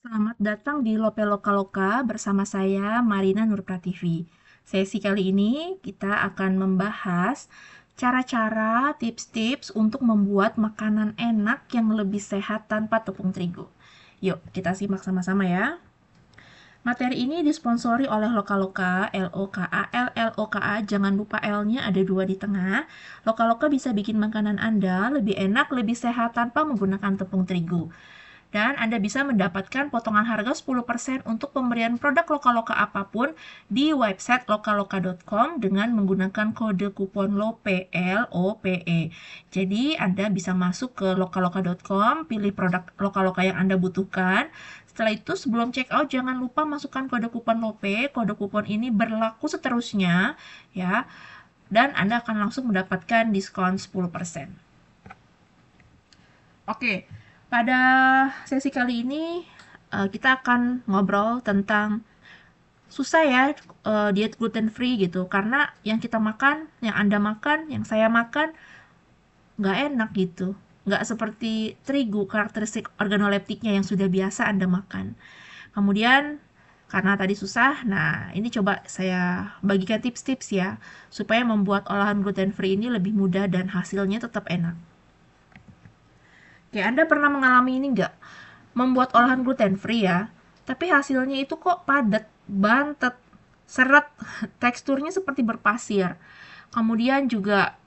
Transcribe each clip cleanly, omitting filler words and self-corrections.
Selamat datang di Lope Lokaloka bersama saya Marina Nurprativi. Sesi kali ini kita akan membahas cara-cara, tips-tips untuk membuat makanan enak yang lebih sehat tanpa tepung terigu. Yuk, kita simak sama-sama ya. Materi ini disponsori oleh Lokaloka, L-O-K-A, L-L-O-K-A, jangan lupa L-nya ada 2 di tengah. Lokaloka bisa bikin makanan Anda lebih enak, lebih sehat tanpa menggunakan tepung terigu. Dan Anda bisa mendapatkan potongan harga 10% untuk pemberian produk Lokaloka apapun di website lokaloka.com dengan menggunakan kode kupon LOPE, L-O-P-E. Jadi Anda bisa masuk ke lokaloka.com, pilih produk Lokaloka yang Anda butuhkan. Setelah itu sebelum check out jangan lupa masukkan kode kupon LOPE. Kode kupon ini berlaku seterusnya ya. Dan Anda akan langsung mendapatkan diskon 10%. Oke, pada sesi kali ini kita akan ngobrol tentang susah ya diet gluten free gitu, karena yang kita makan, yang Anda makan, yang saya makan nggak enak gitu. Nggak seperti terigu, karakteristik organoleptiknya yang sudah biasa Anda makan. Kemudian karena tadi susah, nah ini coba saya bagikan tips-tips ya, supaya membuat olahan gluten free ini lebih mudah dan hasilnya tetap enak. Oke, Anda pernah mengalami ini nggak? Membuat olahan gluten free ya, tapi hasilnya itu kok padat, bantet, seret, teksturnya seperti berpasir. Kemudian juga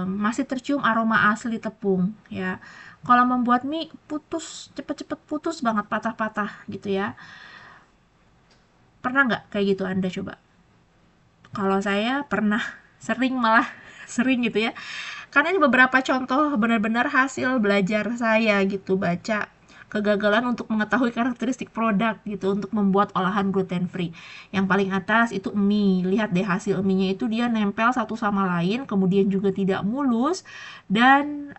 masih tercium aroma asli tepung ya. Kalau membuat mie putus, cepet-cepet putus banget, patah-patah gitu ya. Pernah nggak kayak gitu Anda coba? Kalau saya pernah, sering malah, sering gitu ya. Karena ini beberapa contoh benar-benar hasil belajar saya gitu, baca kegagalan untuk mengetahui karakteristik produk gitu untuk membuat olahan gluten free. Yang paling atas itu mie. Lihat deh hasil mie-nya itu dia nempel satu sama lain, kemudian juga tidak mulus dan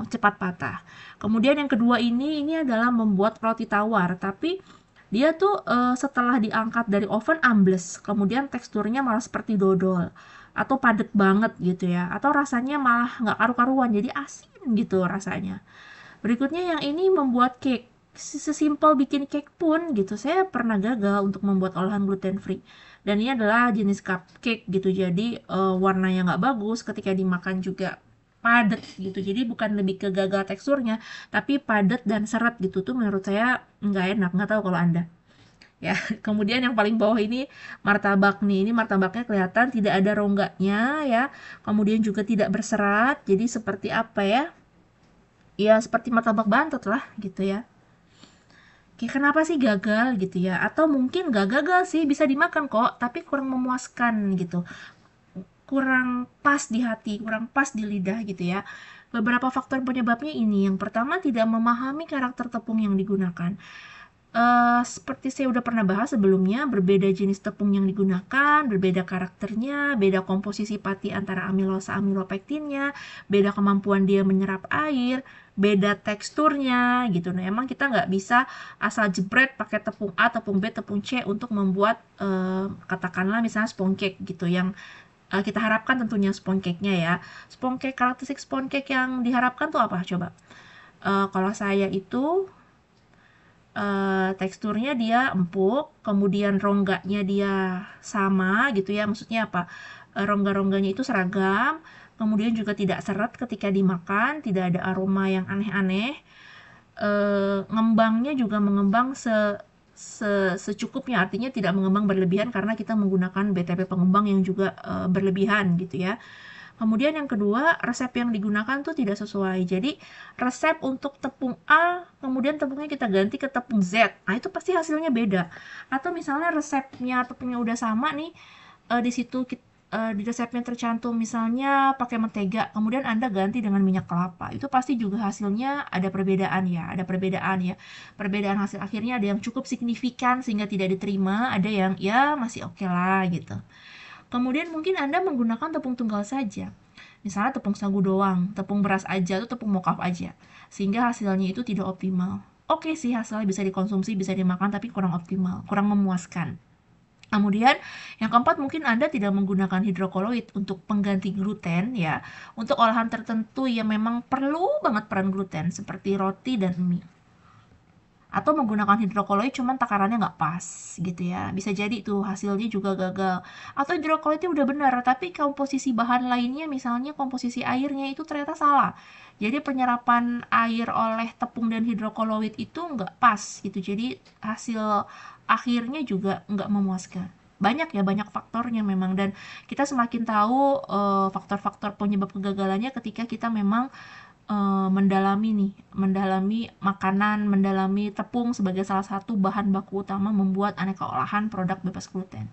cepat patah. Kemudian yang kedua ini adalah membuat roti tawar, tapi dia tuh setelah diangkat dari oven ambles, kemudian teksturnya malah seperti dodol atau padat banget gitu ya, atau rasanya malah nggak karu-karuan, jadi asin gitu rasanya. Berikutnya yang ini membuat cake. Sesimpel bikin cake pun gitu, saya pernah gagal untuk membuat olahan gluten free. Dan ini adalah jenis cupcake gitu, jadi warnanya nggak bagus, ketika dimakan juga padat gitu. Jadi bukan lebih ke gagal teksturnya, tapi padat dan seret gitu tuh menurut saya nggak enak. Nggak tahu kalau Anda. Ya, kemudian yang paling bawah ini martabak nih. Ini martabaknya kelihatan tidak ada rongganya ya. Kemudian juga tidak berserat. Jadi seperti apa ya? Ya seperti martabak bantet lah gitu ya. Oke, kenapa sih gagal gitu ya? Atau mungkin gak gagal sih, bisa dimakan kok, tapi kurang memuaskan gitu. Kurang pas di hati, kurang pas di lidah gitu ya. Beberapa faktor penyebabnya ini. Yang pertama, tidak memahami karakter tepung yang digunakan. Seperti saya udah pernah bahas sebelumnya, berbeda jenis tepung yang digunakan, berbeda karakternya, beda komposisi pati antara amilosa amilopektinnya, beda kemampuan dia menyerap air, beda teksturnya gitu. Nah, emang kita nggak bisa asal jebret pakai tepung A, tepung B, tepung C untuk membuat katakanlah misalnya sponge cake gitu yang kita harapkan tentunya sponge cake-nya ya. Sponge cake, karakteristik sponge cake yang diharapkan tuh apa coba? Kalau saya itu teksturnya dia empuk, kemudian rongganya dia sama gitu ya, maksudnya apa? Rongga-rongganya itu seragam, kemudian juga tidak seret ketika dimakan, tidak ada aroma yang aneh-aneh. Ngembangnya juga mengembang secukupnya, artinya tidak mengembang berlebihan karena kita menggunakan BTP pengembang yang juga berlebihan gitu ya. Kemudian yang kedua, resep yang digunakan tuh tidak sesuai. Jadi resep untuk tepung A, kemudian tepungnya kita ganti ke tepung Z. Nah, itu pasti hasilnya beda. Atau misalnya resepnya tepungnya udah sama nih, di situ di resepnya tercantum misalnya pakai mentega, kemudian Anda ganti dengan minyak kelapa. Itu pasti juga hasilnya ada perbedaan ya, ada perbedaan ya. Perbedaan hasil akhirnya ada yang cukup signifikan sehingga tidak diterima, ada yang ya masih oke lah gitu. Kemudian mungkin Anda menggunakan tepung tunggal saja. Misalnya tepung sagu doang, tepung beras aja atau tepung mocaf aja. Sehingga hasilnya itu tidak optimal. Oke sih hasilnya bisa dikonsumsi, bisa dimakan, tapi kurang optimal, kurang memuaskan. Kemudian yang keempat mungkin Anda tidak menggunakan hidrokoloid untuk pengganti gluten ya. Untuk olahan tertentu yang memang perlu banget peran gluten seperti roti dan mie. atau menggunakan hidrokoloid cuman takarannya nggak pas gitu ya, bisa jadi tuh hasilnya juga gagal. Atau hidrokoloidnya udah benar tapi komposisi bahan lainnya, misalnya komposisi airnya itu ternyata salah, jadi penyerapan air oleh tepung dan hidrokoloid itu nggak pas gitu, jadi hasil akhirnya juga nggak memuaskan. Banyak ya, banyak faktornya memang, dan kita semakin tahu faktor-faktor penyebab kegagalannya ketika kita memang mendalami makanan, mendalami tepung sebagai salah satu bahan baku utama membuat aneka olahan produk bebas gluten.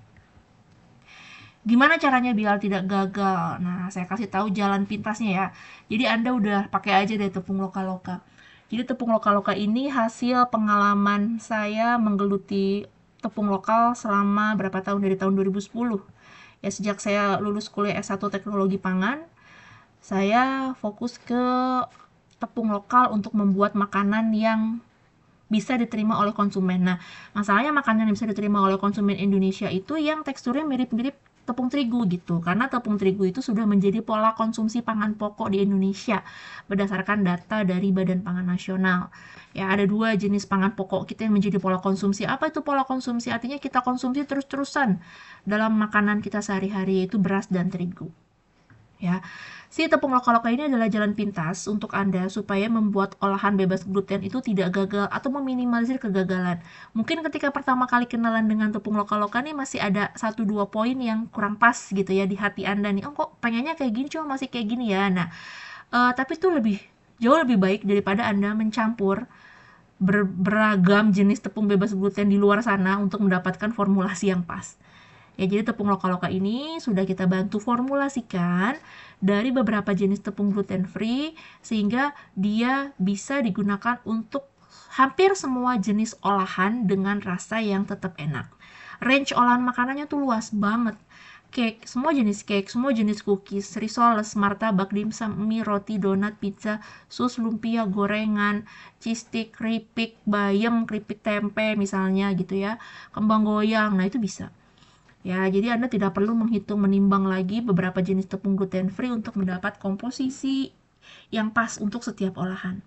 Gimana caranya biar tidak gagal? Nah, saya kasih tahu jalan pintasnya ya. Jadi Anda udah pakai aja deh tepung loka-loka. Jadi tepung loka-loka ini hasil pengalaman saya menggeluti tepung lokal selama berapa tahun, dari tahun 2010. Ya, sejak saya lulus kuliah S1 Teknologi Pangan, saya fokus ke tepung lokal untuk membuat makanan yang bisa diterima oleh konsumen. Nah, masalahnya makanan yang bisa diterima oleh konsumen Indonesia itu yang teksturnya mirip-mirip tepung terigu gitu. Karena tepung terigu itu sudah menjadi pola konsumsi pangan pokok di Indonesia berdasarkan data dari Badan Pangan Nasional. Ya, ada 2 jenis pangan pokok kita yang menjadi pola konsumsi. Apa itu pola konsumsi? Artinya kita konsumsi terus-terusan dalam makanan kita sehari-hari, yaitu beras dan terigu. Ya, si tepung loka-loka ini adalah jalan pintas untuk Anda supaya membuat olahan bebas gluten itu tidak gagal atau meminimalisir kegagalan. Mungkin ketika pertama kali kenalan dengan tepung loka-loka nih masih ada 1-2 poin yang kurang pas gitu ya di hati Anda nih. Oh, kok pengennya kayak gini cuma masih kayak gini ya. Nah, tapi itu jauh lebih baik daripada Anda mencampur beragam jenis tepung bebas gluten di luar sana untuk mendapatkan formulasi yang pas. Ya, jadi tepung loka-loka ini sudah kita bantu formulasikan dari beberapa jenis tepung gluten free sehingga dia bisa digunakan untuk hampir semua jenis olahan dengan rasa yang tetap enak. Range olahan makanannya tuh luas banget. Cake, semua jenis cookies, risoles, martabak, dimsum, mie, roti, donat, pizza, sus, lumpia, gorengan, cheese stick, keripik, bayam, keripik tempe misalnya gitu ya, kembang goyang, nah itu bisa. Ya, jadi Anda tidak perlu menimbang lagi beberapa jenis tepung gluten free untuk mendapat komposisi yang pas untuk setiap olahan.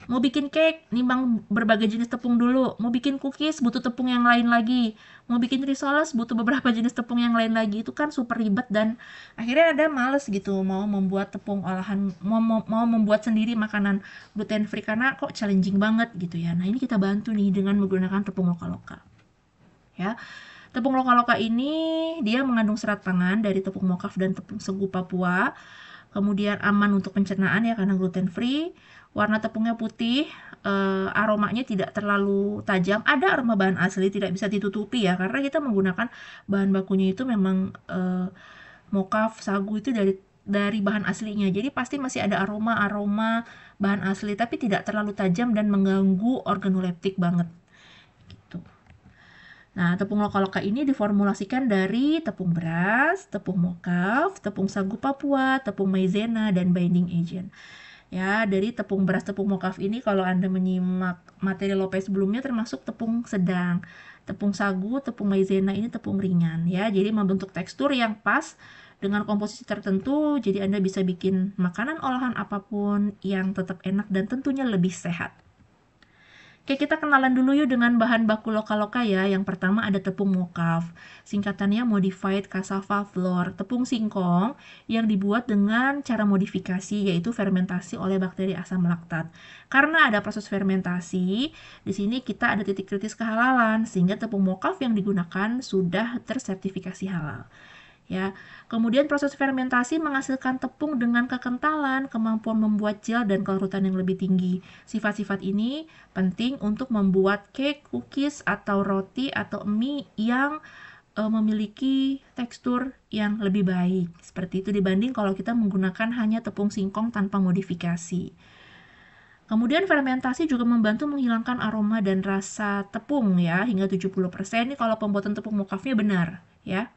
Mau bikin cake, nimbang berbagai jenis tepung dulu. Mau bikin cookies, butuh tepung yang lain lagi. Mau bikin risoles, butuh beberapa jenis tepung yang lain lagi. Itu kan super ribet dan akhirnya Anda males gitu mau membuat tepung olahan, mau membuat sendiri makanan gluten free karena kok challenging banget gitu ya. Nah, ini kita bantu nih dengan menggunakan tepung loka-loka. Ya. Tepung loka-loka ini dia mengandung serat pangan dari tepung mokaf dan tepung sagu Papua. Kemudian aman untuk pencernaan ya karena gluten free. Warna tepungnya putih, aromanya tidak terlalu tajam. Ada aroma bahan asli, tidak bisa ditutupi ya karena kita menggunakan bahan bakunya itu memang mokaf, sagu itu dari bahan aslinya. Jadi pasti masih ada aroma-aroma bahan asli tapi tidak terlalu tajam dan mengganggu organoleptik banget. Nah, tepung loka-loka ini diformulasikan dari tepung beras, tepung mokaf, tepung sagu Papua, tepung maizena, dan binding agent. Ya, dari tepung beras, tepung mokaf ini kalau Anda menyimak materi Lope sebelumnya termasuk tepung sedang. Tepung sagu, tepung maizena ini tepung ringan ya. Jadi membentuk tekstur yang pas dengan komposisi tertentu, jadi Anda bisa bikin makanan olahan apapun yang tetap enak dan tentunya lebih sehat. Oke, kita kenalan dulu yuk dengan bahan baku loka-loka ya. Yang pertama ada tepung mokaf, singkatannya modified cassava flour, tepung singkong yang dibuat dengan cara modifikasi yaitu fermentasi oleh bakteri asam laktat. Karena ada proses fermentasi, di sini kita ada titik kritis kehalalan sehingga tepung mokaf yang digunakan sudah tersertifikasi halal. Ya, kemudian proses fermentasi menghasilkan tepung dengan kekentalan, kemampuan membuat gel dan kelarutan yang lebih tinggi. Sifat-sifat ini penting untuk membuat cake, cookies, atau roti atau mie yang memiliki tekstur yang lebih baik. Seperti itu dibanding kalau kita menggunakan hanya tepung singkong tanpa modifikasi. Kemudian fermentasi juga membantu menghilangkan aroma dan rasa tepung ya, hingga 70%. Ini kalau pembuatan tepung mokafnya benar ya.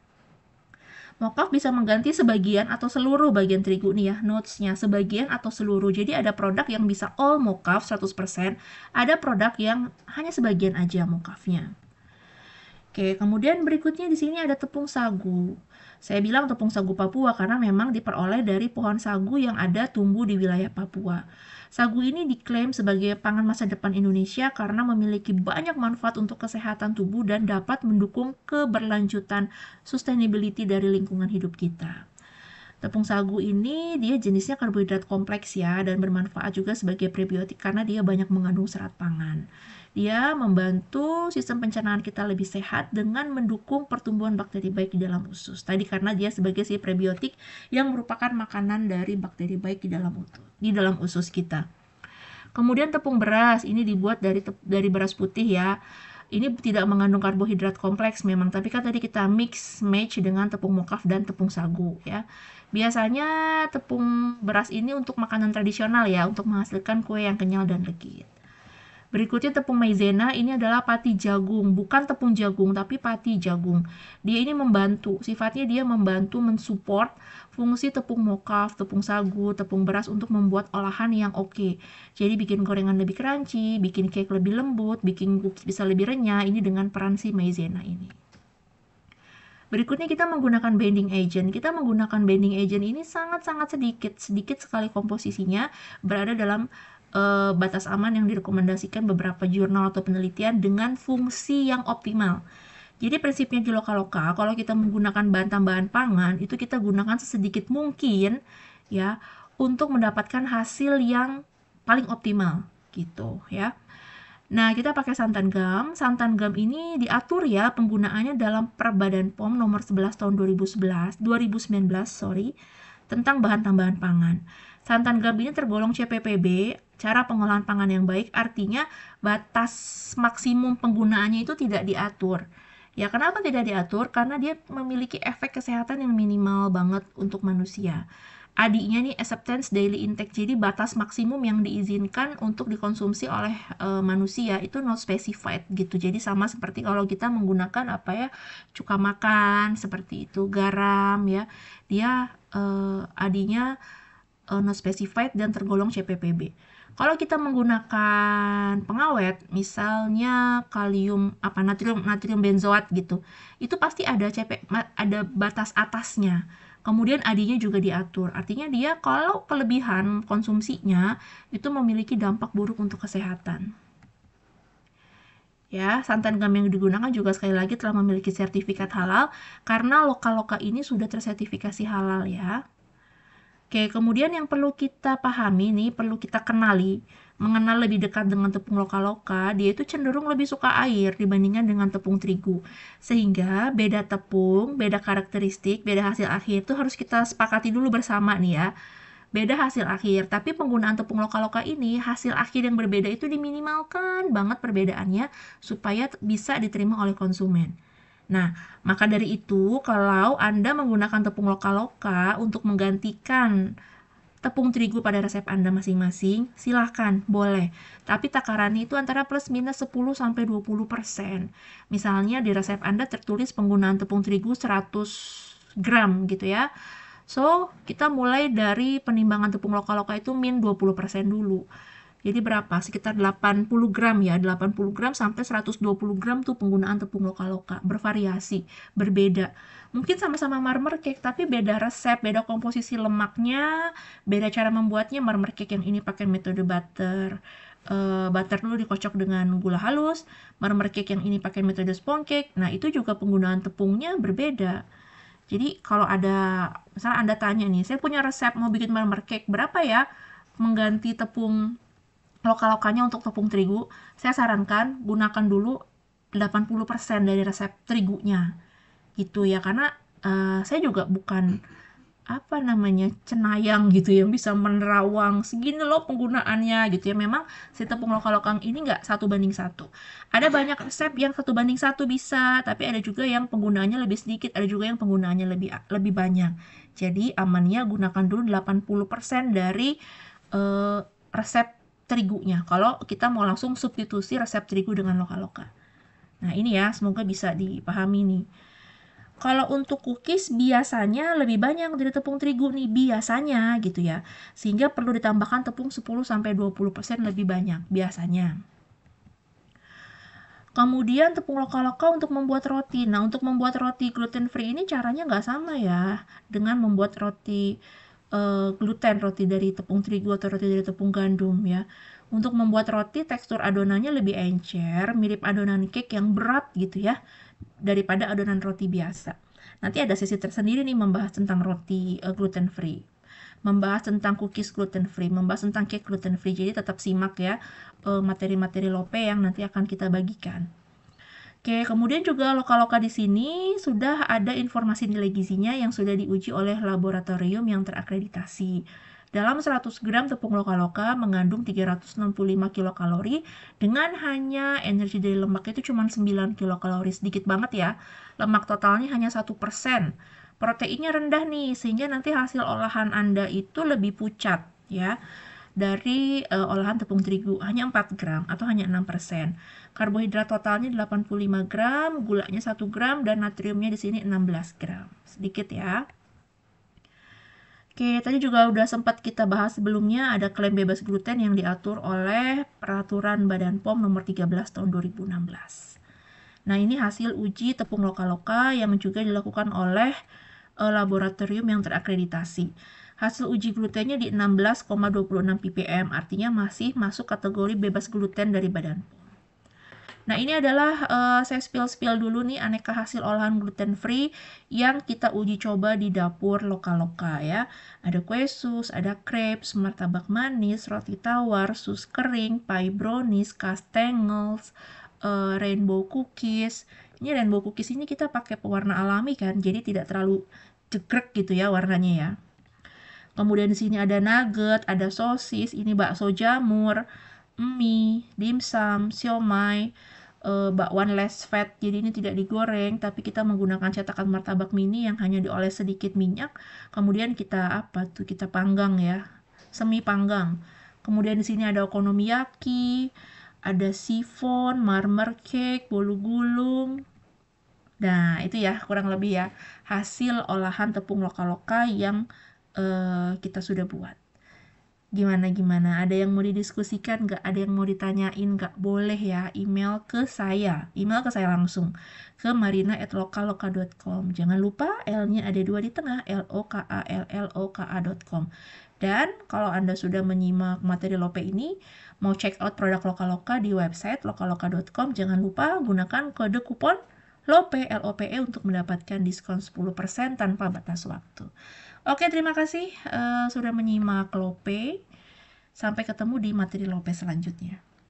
Mokaf bisa mengganti sebagian atau seluruh bagian terigu nih ya, notes-nya sebagian atau seluruh. Jadi ada produk yang bisa all mokaf 100%, ada produk yang hanya sebagian aja mokafnya. Oke, kemudian berikutnya di sini ada tepung sagu. Saya bilang tepung sagu Papua karena memang diperoleh dari pohon sagu yang ada tumbuh di wilayah Papua. Sagu ini diklaim sebagai pangan masa depan Indonesia karena memiliki banyak manfaat untuk kesehatan tubuh dan dapat mendukung keberlanjutan sustainability dari lingkungan hidup kita. Tepung sagu ini dia jenisnya karbohidrat kompleks ya dan bermanfaat juga sebagai prebiotik karena dia banyak mengandung serat pangan. Dia membantu sistem pencernaan kita lebih sehat dengan mendukung pertumbuhan bakteri baik di dalam usus. Tadi karena dia sebagai si prebiotik yang merupakan makanan dari bakteri baik di dalam usus kita. Kemudian tepung beras ini dibuat dari beras putih ya. Ini tidak mengandung karbohidrat kompleks memang, tapi kan tadi kita mix match dengan tepung mokaf dan tepung sagu ya. Biasanya tepung beras ini untuk makanan tradisional ya, untuk menghasilkan kue yang kenyal dan legit. Berikutnya tepung maizena, ini adalah pati jagung, bukan tepung jagung tapi pati jagung. Dia ini membantu, sifatnya dia membantu mensupport fungsi tepung mokaf, tepung sagu, tepung beras untuk membuat olahan yang oke. Jadi bikin gorengan lebih crunchy, bikin cake lebih lembut, bikin cookies bisa lebih renyah, ini dengan peran si maizena ini. Berikutnya kita menggunakan binding agent. Kita menggunakan binding agent ini sangat-sangat sedikit sekali komposisinya, berada dalam batas aman yang direkomendasikan beberapa jurnal atau penelitian dengan fungsi yang optimal. Jadi prinsipnya di Lokaloka, kalau kita menggunakan bahan tambahan pangan, itu kita gunakan sesedikit mungkin ya untuk mendapatkan hasil yang paling optimal gitu ya. Nah, kita pakai santan gam. Santan gam ini diatur ya penggunaannya dalam Perbadan POM nomor 11 tahun 2019, tentang bahan tambahan pangan. Santan gam ini tergolong CPPB, cara pengolahan pangan yang baik, artinya batas maksimum penggunaannya itu tidak diatur. Ya, kenapa tidak diatur? Karena dia memiliki efek kesehatan yang minimal banget untuk manusia. Adiknya nih acceptance daily intake, jadi batas maksimum yang diizinkan untuk dikonsumsi oleh manusia itu not specified gitu. Jadi sama seperti kalau kita menggunakan apa ya, cuka makan seperti itu, garam ya, dia adiknya not specified dan tergolong CPPB. Kalau kita menggunakan pengawet, misalnya natrium benzoat gitu, itu pasti ada batas atasnya. Kemudian adinya juga diatur. Artinya dia kalau kelebihan konsumsinya itu memiliki dampak buruk untuk kesehatan. Ya, santan gam yang digunakan juga sekali lagi telah memiliki sertifikat halal karena Lokaloka ini sudah tersertifikasi halal ya. Oke, kemudian yang perlu kita pahami nih, perlu kita kenali, mengenal lebih dekat dengan tepung Lokaloka, dia itu cenderung lebih suka air dibandingkan dengan tepung terigu. Sehingga beda tepung, beda karakteristik, beda hasil akhir itu harus kita sepakati dulu bersama nih ya. Beda hasil akhir, tapi penggunaan tepung Lokaloka ini, hasil akhir yang berbeda itu diminimalkan banget perbedaannya supaya bisa diterima oleh konsumen. Nah, maka dari itu, kalau Anda menggunakan tepung Lokaloka untuk menggantikan tepung terigu pada resep Anda masing-masing, silahkan, boleh. Tapi takarannya itu antara plus minus 10-20%. Misalnya di resep Anda tertulis penggunaan tepung terigu 100 gram gitu ya. So, kita mulai dari penimbangan tepung Lokaloka itu min 20% dulu. Jadi berapa? Sekitar 80 gram ya, 80 gram sampai 120 gram tuh penggunaan tepung Lokaloka. Bervariasi, berbeda. Mungkin sama-sama marmer cake, tapi beda resep, beda komposisi lemaknya, beda cara membuatnya. Marmer cake yang ini pakai metode butter. Butter dulu dikocok dengan gula halus. Marmer cake yang ini pakai metode sponge cake. Nah, itu juga penggunaan tepungnya berbeda. Jadi kalau ada, misalnya Anda tanya nih, saya punya resep mau bikin marmer cake, berapa ya mengganti tepung Lokalokannya untuk tepung terigu, saya sarankan gunakan dulu 80% dari resep terigunya. Gitu ya, karena saya juga bukan cenayang gitu yang bisa menerawang segini loh penggunaannya gitu ya. Memang si tepung Lokalokang ini nggak 1:1. Ada banyak resep yang 1:1 bisa, tapi ada juga yang penggunaannya lebih sedikit, ada juga yang penggunaannya lebih banyak. Jadi amannya gunakan dulu 80% dari resep terigunya kalau kita mau langsung substitusi resep terigu dengan Lokaloka. Nah ini ya, semoga bisa dipahami nih. Kalau untuk cookies biasanya lebih banyak dari tepung terigu nih, biasanya gitu ya. Sehingga perlu ditambahkan tepung 10-20% lebih banyak biasanya. Kemudian tepung loka-loka untuk membuat roti. Nah, untuk membuat roti gluten free ini caranya nggak sama ya dengan membuat roti gluten, roti dari tepung terigu atau roti dari tepung gandum ya. Untuk membuat roti, tekstur adonannya lebih encer, mirip adonan cake yang berat gitu ya, daripada adonan roti biasa. Nanti ada sesi tersendiri nih membahas tentang roti gluten free, membahas tentang cookies gluten free, membahas tentang cake gluten free. Jadi tetap simak ya materi-materi Lope yang nanti akan kita bagikan. Oke, kemudian juga loka-loka di sini sudah ada informasi nilai gizinya yang sudah diuji oleh laboratorium yang terakreditasi. Dalam 100 gram tepung loka-loka mengandung 365 kilokalori dengan hanya energi dari lemak itu cuma 9 kilokalori, sedikit banget ya. Lemak totalnya hanya 1%. Proteinnya rendah nih, sehingga nanti hasil olahan Anda itu lebih pucat ya. Dari olahan tepung terigu hanya 4 gram atau hanya 6%. Karbohidrat totalnya 85 gram, gulanya 1 gram dan natriumnya di sini 16 gram. Sedikit ya. Oke, tadi juga udah sempat kita bahas sebelumnya ada klaim bebas gluten yang diatur oleh Peraturan Badan POM nomor 13 tahun 2016. Nah, ini hasil uji tepung loka-loka yang juga dilakukan oleh laboratorium yang terakreditasi. Hasil uji glutennya di 16,26 ppm, artinya masih masuk kategori bebas gluten dari Badan POM. Nah, ini adalah saya spill dulu nih aneka hasil olahan gluten free yang kita uji coba di dapur loka-loka ya. Ada kue sus, ada crepes, martabak manis, roti tawar, sus kering, pie brownies, kastengels, rainbow cookies. Ini rainbow cookies ini kita pakai pewarna alami kan, jadi tidak terlalu jegrek gitu ya warnanya ya. Kemudian di sini ada nugget, ada sosis, ini bakso jamur, mie, dimsum, siomay, bakwan less fat. Jadi ini tidak digoreng, tapi kita menggunakan cetakan martabak mini yang hanya dioles sedikit minyak. Kemudian kita panggang ya, semi panggang. Kemudian di sini ada okonomiyaki, ada sifon, marmer cake, bolu gulung. Nah, itu ya kurang lebih ya hasil olahan tepung loka-loka yang kita sudah buat. Gimana? Ada yang mau didiskusikan nggak? Ada yang mau ditanyain nggak? Boleh ya, email ke saya. Email ke saya langsung. Ke marina@lokaloka.com. Jangan lupa L-nya ada 2 di tengah, lokaloka.com. Dan kalau Anda sudah menyimak materi Lope ini, mau check out produk Lokaloka di website lokaloka.com, jangan lupa gunakan kode kupon LOPE, LOPE untuk mendapatkan diskon 10% tanpa batas waktu. Oke, terima kasih sudah menyimak Lope. Sampai ketemu di materi Lope selanjutnya.